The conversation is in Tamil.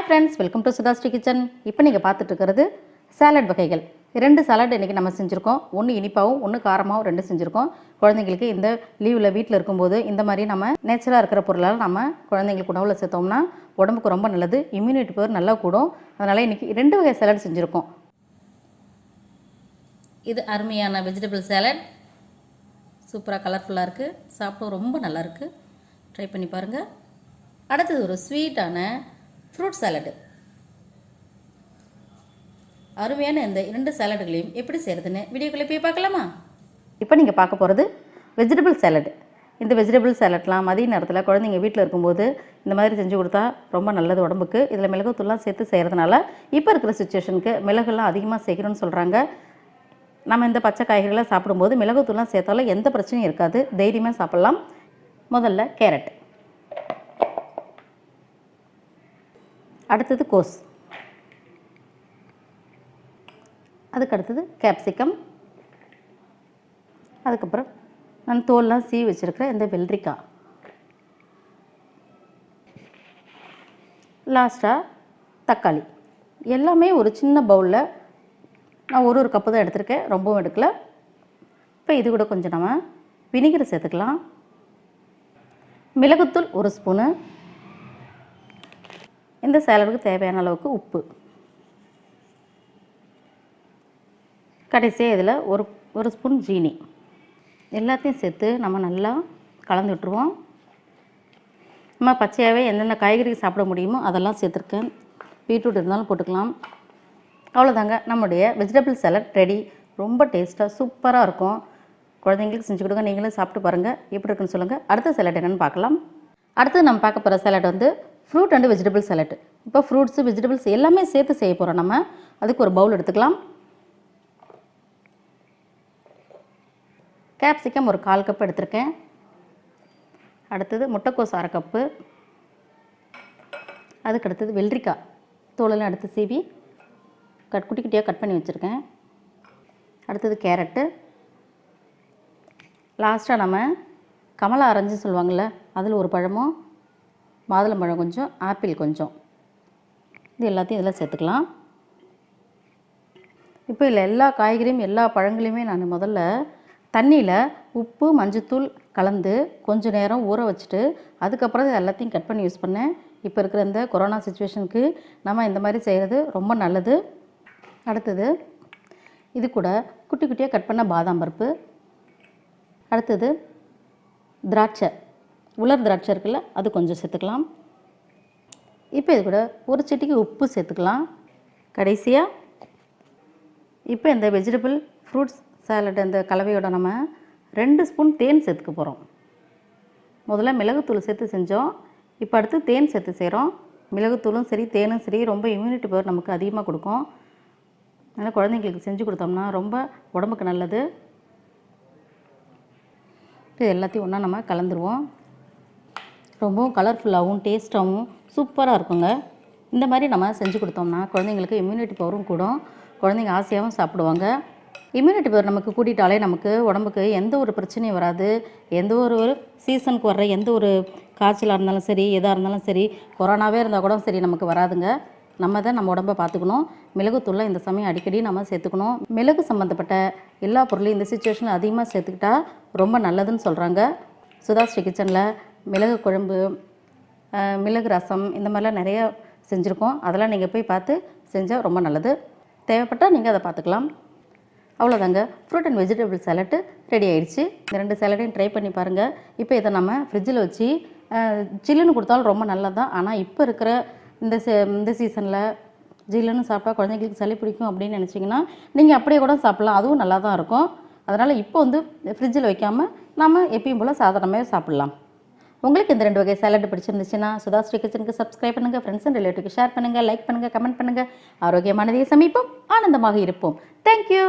Friends, welcome to Sudhasri kitchen. இப்போ நீங்கள் பார்த்துட்டு இருக்கிறது சாலட் வகைகள். 2 சாலட் இன்றைக்கி நம்ம செஞ்சுருக்கோம். ஒன்று இனிப்பாகவும் ஒன்று காரமாகவும் 2 செஞ்சுருக்கோம். குழந்தைங்களுக்கு இந்த லீவில் வீட்டில் இருக்கும்போது இந்த மாதிரி நம்ம நேச்சுரலாக இருக்கிற பொருளால் நம்ம குழந்தைங்களுக்கு உணவில் சேர்த்தோம்னா உடம்புக்கு ரொம்ப நல்லது, இம்யூனிட்டி பவர் நல்லா கூடும். அதனால் இன்றைக்கி 2 வகை சாலட் செஞ்சுருக்கோம். இது அருமையான வெஜிடபிள் சாலட், சூப்பராக கலர்ஃபுல்லாக இருக்குது, சாப்பிடும் ரொம்ப நல்லாயிருக்கு. ட்ரை பண்ணி பாருங்கள். அடுத்தது ஒரு ஸ்வீட்டான ஃப்ரூட் சாலடு. அருமையான இந்த 2 சாலடுகளையும் எப்படி செய்கிறதுன்னு வீடியோக்குள்ளே போய் பார்க்கலாமா? இப்போ நீங்கள் பார்க்க போகிறது வெஜிடபிள் சாலடு. இந்த வெஜிடபிள் சாலட்லாம் மதிய நேரத்தில் குழந்தைங்க வீட்டில் இருக்கும்போது இந்த மாதிரி செஞ்சு கொடுத்தா ரொம்ப நல்லது உடம்புக்கு. இதில் மிளகுத்தூள்லாம் சேர்த்து செய்கிறதுனால இப்போ இருக்கிற சுச்சுவேஷனுக்கு மிளகுலாம் அதிகமாக சேர்க்கணும்னு சொல்கிறாங்க. நம்ம இந்த பச்சை காய்கறிகளை சாப்பிடும்போது மிளகுத்தூள்லாம் சேர்த்தாலும் எந்த பிரச்சனையும் இருக்காது, தைரியமாக சாப்பிட்லாம். முதல்ல கேரட், அடுத்தது கோஸ், அதுக்கு அடுத்தது கேப்சிகம், அதுக்கப்புறம் நான் தோல்லாம் சீவி வச்சுருக்கிற இந்த வெள்ளரிக்காய், லாஸ்ட்டாக தக்காளி. எல்லாமே ஒரு சின்ன பவுலில் நான் ஒரு கப்பு தான் எடுத்திருக்கேன், ரொம்பவும் எடுக்கலை. இப்போ இது கூட கொஞ்சம் நம்ம வினிகர் சேர்த்துக்கலாம். மிளகுத்தூள் 1 ஸ்பூனு, இந்த சாலடுக்கு தேவையான அளவுக்கு உப்பு, கடைசியாக இதில் ஒரு ஸ்பூன் ஜீனி, எல்லாத்தையும் சேர்த்து நம்ம நல்லா கலந்து விட்டுருவோம். நம்ம பச்சையாகவே எந்தெந்த காய்கறி சாப்பிட முடியுமோ அதெல்லாம் சேர்த்துருக்கேன். பீட்ரூட் இருந்தாலும் போட்டுக்கலாம். அவ்வளோதாங்க, நம்முடைய வெஜிடபிள் சாலட் ரெடி. ரொம்ப டேஸ்ட்டாக சூப்பராக இருக்கும். குழந்தைங்களுக்கு செஞ்சு கொடுங்க, நீங்களும் சாப்பிட்டு பாருங்கள், எப்படி இருக்குன்னு சொல்லுங்கள். அடுத்த சாலட் என்னென்னு பார்க்கலாம். அடுத்து நம்ம பார்க்க போகிற சாலட் வந்து ஃப்ரூட் அண்டு வெஜிடபிள் சாலட். இப்போ ஃப்ரூட்ஸு வெஜிடபிள்ஸ் எல்லாமே சேர்த்து செய்ய போகிறோம் நம்ம. அதுக்கு ஒரு பவுல் எடுத்துக்கலாம். கேப்சிகம் ஒரு 1/4 கப் எடுத்திருக்கேன். அடுத்தது முட்டைக்கோஸ் 1/2 கப்பு, அதுக்கு அடுத்தது வெள்ளரிக்காய் தோலெல்லாம் எடுத்து சீவி குட்டி குட்டியாக கட் பண்ணி வச்சுருக்கேன். அடுத்தது கேரட்டு, லாஸ்ட்டாக நம்ம கமலா ஆரஞ்சு சொல்லுவாங்கள்ல, அதில் ஒரு பழமும், மாதுளம்பழம் கொஞ்சம், ஆப்பிள் கொஞ்சம், இது எல்லாத்தையும் இதில் சேர்த்துக்கலாம். இப்போ இதில் எல்லா காய்கறியும் எல்லா பழங்களையுமே நான் முதல்ல தண்ணியில் உப்பு மஞ்சத்தூள் கலந்து கொஞ்சம் நேரம் ஊற வச்சுட்டு அதுக்கப்புறம் இது எல்லாத்தையும் கட் பண்ணி யூஸ் பண்ணேன். இப்போ இருக்கிற இந்த கொரோனா சுச்சுவேஷனுக்கு நம்ம இந்த மாதிரி செய்கிறது ரொம்ப நல்லது. அடுத்தது இது கூட குட்டி குட்டியாக கட் பண்ண பாதாம் பருப்பு, அடுத்தது திராட்சை, உலர் திராட்சை இருக்குல்ல, அது கொஞ்சம் சேர்த்துக்கலாம். இப்போ இது கூட ஒரு சிட்டிக்கு உப்பு சேர்த்துக்கலாம். கடைசியாக இப்போ இந்த வெஜிடபிள் ஃப்ரூட்ஸ் சாலட் இந்த கலவையோட நம்ம 2 ஸ்பூன் தேன் சேர்த்துக்க போகிறோம். முதல்ல மிளகுத்தூள் சேர்த்து செஞ்சோம், இப்போ அடுத்து தேன் சேர்த்து செய்கிறோம். மிளகுத்தூளும் சரி தேனும் சரி ரொம்ப இம்யூனிட்டி பவர் நமக்கு அதிகமாக கொடுக்கும். அதனால் குழந்தைங்களுக்கு செஞ்சு கொடுத்தோம்னா ரொம்ப உடம்புக்கு நல்லது. இது எல்லாத்தையும் ஒன்றா நம்ம கலந்துருவோம். ரொம்பவும் கலர்ஃபுல்லாகவும் டேஸ்ட்டாகவும் சூப்பராக இருக்குங்க. இந்த மாதிரி நம்ம செஞ்சு கொடுத்தோம்னா குழந்தைங்களுக்கு இம்யூனிட்டி பவரும் கூடும், குழந்தைங்க ஆசையாகவும் சாப்பிடுவாங்க. இம்யூனிட்டி பவர் நமக்கு கூட்டிட்டாலே நமக்கு உடம்புக்கு எந்த ஒரு பிரச்சனையும் வராது. எந்த ஒரு சீசனுக்கு வர்ற எந்த ஒரு காய்ச்சலாக இருந்தாலும் சரி, எதாக இருந்தாலும் சரி, கொரோனாவே இருந்தால் கூட சரி நமக்கு வராதுங்க. நம்ம தான் நம்ம உடம்பை பார்த்துக்கணும். மிளகுத்தூள்லாம் இந்த சமயம் அடிக்கடி நம்ம சேர்த்துக்கணும். மிளகு சம்மந்தப்பட்ட எல்லா பொருளையும் இந்த சுச்சுவேஷனில் அதிகமாக சேர்த்துக்கிட்டா ரொம்ப நல்லதுன்னு சொல்கிறாங்க. சுதாஸ்ரீ கிச்சனில் மிளகு குழம்பு, மிளகு ரசம், இந்த மாதிரிலாம் நிறையா செஞ்சுருக்கோம். அதெல்லாம் நீங்கள் போய் பார்த்து செஞ்சால் ரொம்ப நல்லது. தேவைப்பட்டால் நீங்கள் அதை பார்த்துக்கலாம். அவ்வளோதாங்க, fruit and vegetable salad ready ஆகிடுச்சு. இந்த 2 சாலட்டையும் ட்ரை பண்ணி பாருங்கள். இப்போ இதை நம்ம ஃப்ரிட்ஜில் வச்சு ஜில்லுன்னு கொடுத்தாலும் ரொம்ப நல்லது தான். ஆனால் இப்போ இருக்கிற இந்த சீசனில் ஜில்லுன்னு சாப்பிட்டா குழந்தைங்களுக்கு சளி பிடிக்கும் அப்படின்னு நினச்சிங்கன்னா நீங்கள் அப்படியே கூட சாப்பிட்லாம், அதுவும் நல்லா தான் இருக்கும். அதனால் இப்போ வந்து ஃப்ரிட்ஜில் வைக்காமல் நம்ம எப்பயும் போல் சாதாரணமாக சாப்பிட்லாம். உங்களுக்கு இந்த 2 வகை சாலட் பிடிச்சிருந்துச்சுன்னா சுதாஸ்ரீ கிச்சனுக்கு சப்ஸ்கிரைப் பண்ணுங்கள், ஃப்ரெண்ட்ஸ் அண்ட் ரிலேட்டிவ்க்கு ஷேர் பண்ணுங்கள், லைக் பண்ணுங்கள், கமெண்ட் பண்ணுங்கள். ஆரோக்கியமானதை சமைப்போம், ஆனந்தமாக இருப்போம். தேங்க்யூ.